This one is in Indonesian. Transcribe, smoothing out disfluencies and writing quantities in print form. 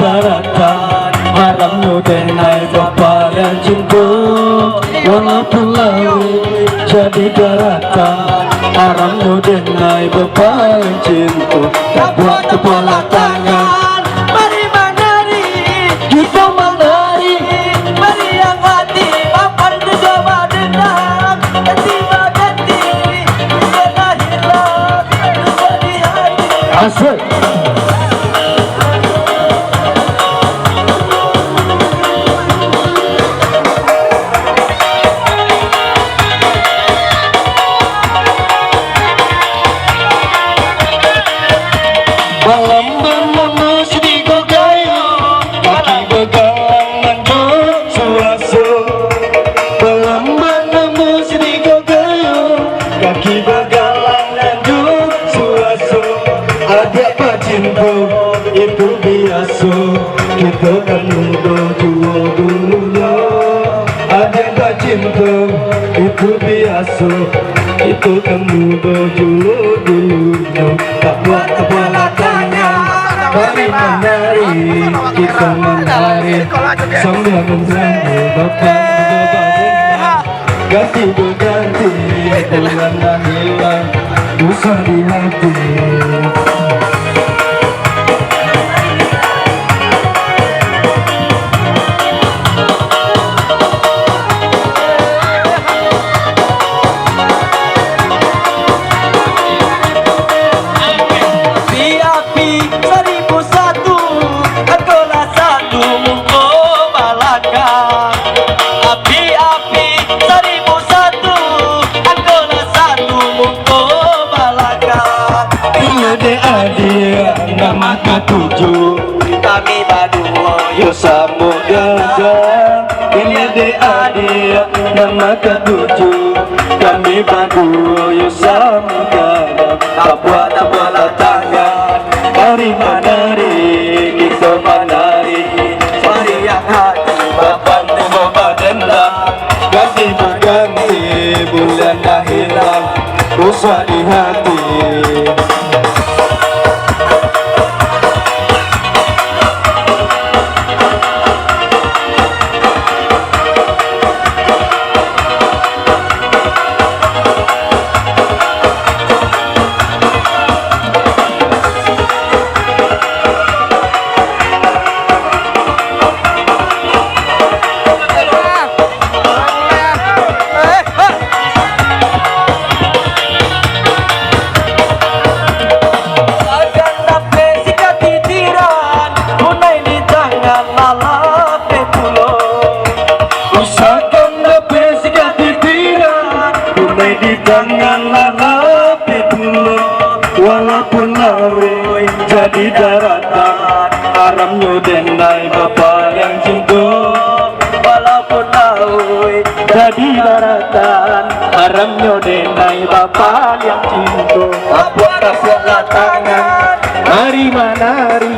daratan haram nudenai bapak yang cinta walaupun laut jadi daratan haram nudenai bapak yang cinta tak buat kepala tangan mari menari kita menari mari yang hati bapak itu coba dendam tiba ganti bisa hilang lupa di hati asik. Itu biasa kita kan muda tua dulunya ada tak cinta itu biasa itu kan muda tua dulunya tak buat kepala tangan mari menari kita menari sambil menari bapak bapak ganti berganti bulan dan hilang usah di hati. Nama ketujuh kami berdua yo sambung gajah ini dia nama ketujuh kami berdua yo sambung gajah tak buat tangan mari menari kita menari mari yang hati bapak tunggu dendam ganti berganti bulan dah hilang usah di hati. Walaupun laut jadi daratan haram nyudenai bapak yang cinta walaupun laut jadi daratan haram nyudenai bapak yang cinta apa tangan mari menari